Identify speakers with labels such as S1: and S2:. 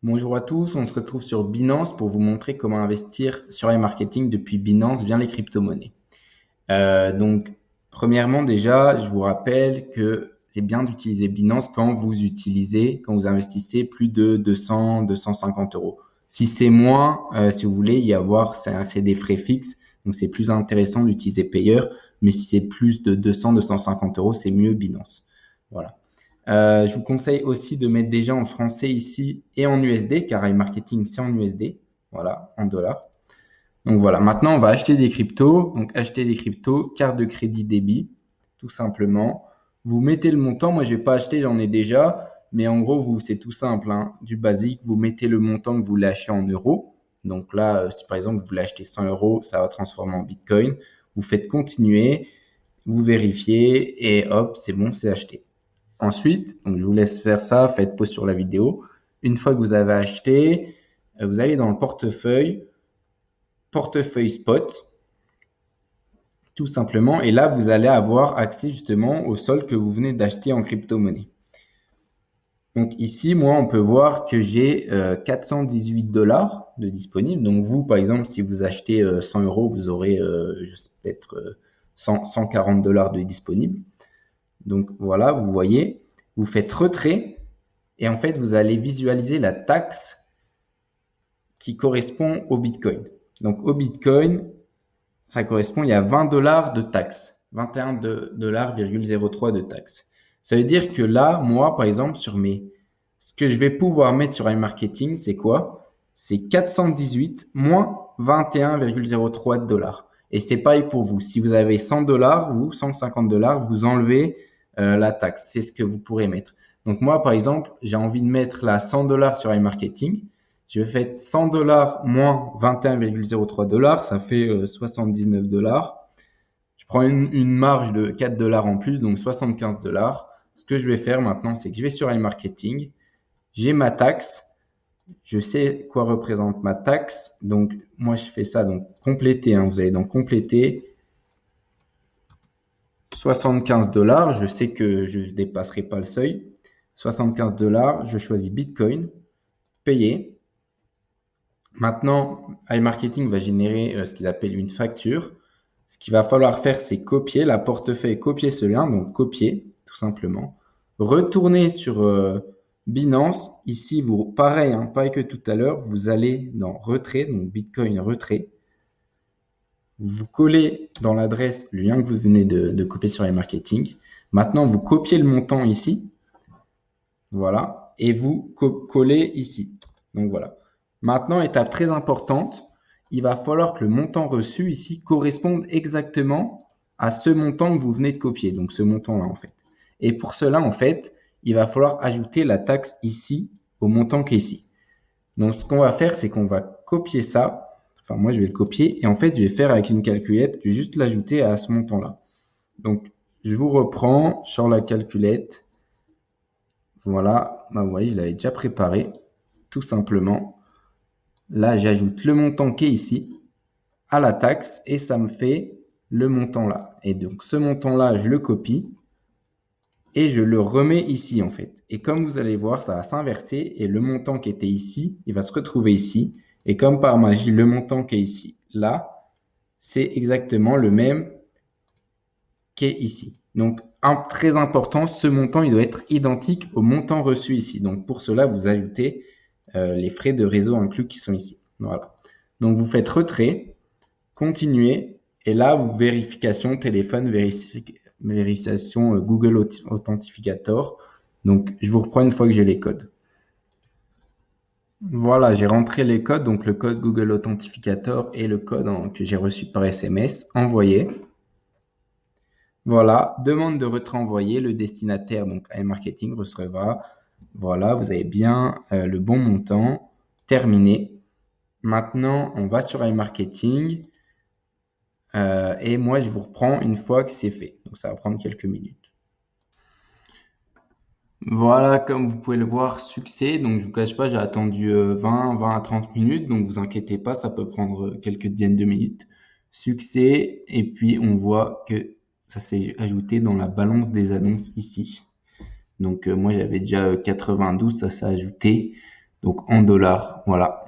S1: Bonjour à tous, on se retrouve sur Binance pour vous montrer comment investir sur iMarketing depuis Binance via les crypto-monnaies. Donc, premièrement, déjà, je vous rappelle que c'est bien d'utiliser Binance quand vous investissez plus de 200, 250 euros. Si c'est moins, si vous voulez y avoir, c'est des frais fixes, donc c'est plus intéressant d'utiliser Payer, mais si c'est plus de 200, 250 euros, c'est mieux Binance. Voilà. Je vous conseille aussi de mettre déjà en français ici et en USD, car iMarketing, c'est en USD, voilà, en dollars. Donc voilà, maintenant on va acheter des cryptos. Donc acheter des cryptos, carte de crédit débit, tout simplement. Vous mettez le montant, moi je vais pas acheter, j'en ai déjà, mais en gros, c'est tout simple, hein, du basique. Vous mettez le montant que vous lâchez en euros. Donc là, si par exemple vous voulez acheter 100 euros, ça va transformer en Bitcoin. Vous faites continuer, vous vérifiez et hop, c'est bon, c'est acheté. Ensuite, donc je vous laisse faire ça, faites pause sur la vidéo. Une fois que vous avez acheté, vous allez dans le portefeuille spot, tout simplement, et là vous allez avoir accès justement au solde que vous venez d'acheter en crypto-monnaie. Donc ici, moi, on peut voir que j'ai 418 dollars de disponible. Donc vous, par exemple, si vous achetez 100 euros, vous aurez peut-être 140 dollars de disponible. Donc voilà, vous voyez, vous faites retrait. Et en fait, vous allez visualiser la taxe qui correspond au Bitcoin. Donc au Bitcoin, ça correspond, il y a 20 dollars de taxe, 21 dollars,03 de taxe. Ça veut dire que là, moi, par exemple, ce que je vais pouvoir mettre sur iMarketing, c'est quoi? C'est 418 moins 21,03 dollars. Et c'est pareil pour vous. Si vous avez 100 dollars ou 150 dollars, vous enlevez la taxe. C'est ce que vous pourrez mettre. Donc moi, par exemple, j'ai envie de mettre là 100 dollars sur iMarketing. Je vais faire 100 dollars moins 21,03 dollars, ça fait 79 dollars. Je prends une marge de 4 dollars en plus, donc 75 dollars. Ce que je vais faire maintenant, c'est que je vais sur iMarketing, j'ai ma taxe, je sais quoi représente ma taxe. Donc moi, je fais ça, donc compléter, hein, vous allez donc compléter 75 dollars. Je sais que je ne dépasserai pas le seuil. 75 dollars, je choisis Bitcoin, payer. Maintenant, iMarketing va générer ce qu'ils appellent une facture. Ce qu'il va falloir faire, c'est copier la portefeuille, copier ce lien, donc copier, tout simplement. Retourner sur Binance. Ici, pareil, hein, pareil que tout à l'heure, vous allez dans retrait, donc Bitcoin retrait. Vous collez dans l'adresse le lien que vous venez de copier sur iMarketing. Maintenant, vous copiez le montant ici. Voilà. Et vous collez ici. Donc voilà. Maintenant, étape très importante, il va falloir que le montant reçu ici corresponde exactement à ce montant que vous venez de copier, donc ce montant-là en fait. Et pour cela, en fait, il va falloir ajouter la taxe ici au montant qui est ici. Donc ce qu'on va faire, c'est qu'on va copier ça. Enfin, moi, je vais le copier et en fait, je vais faire avec une calculette, je vais juste l'ajouter à ce montant-là. Donc, je vous reprends sur la calculette. Voilà, bah, vous voyez, je l'avais déjà préparé, tout simplement. Là, j'ajoute le montant qui est ici à la taxe et ça me fait le montant là. Et donc, ce montant-là, je le copie et je le remets ici en fait. Et comme vous allez voir, ça va s'inverser et le montant qui était ici, il va se retrouver ici. Et comme par magie, le montant qui est ici, là, c'est exactement le même qui est ici. Donc, très important, ce montant, il doit être identique au montant reçu ici. Donc, pour cela, vous ajoutez les frais de réseau inclus qui sont ici. Voilà. Donc, vous faites retrait, continuer, et là, vérification téléphone, vérification Google Authentificator. Donc, je vous reprends une fois que j'ai les codes. Voilà, j'ai rentré les codes, donc le code Google Authentificator et le code que j'ai reçu par SMS, envoyé. Voilà, demande de retrait envoyé, le destinataire, donc iMarketing, recevra. Voilà, vous avez bien le bon montant. Terminé. Maintenant, on va sur iMarketing et moi, je vous reprends une fois que c'est fait. Donc, ça va prendre quelques minutes. Voilà, comme vous pouvez le voir, succès. Donc, je vous cache pas, j'ai attendu 20 à 30 minutes. Donc, vous inquiétez pas, ça peut prendre quelques dizaines de minutes. Succès. Et puis, on voit que ça s'est ajouté dans la balance des annonces ici. Donc, moi, j'avais déjà 92, ça s'est ajouté. donc en dollars. Voilà.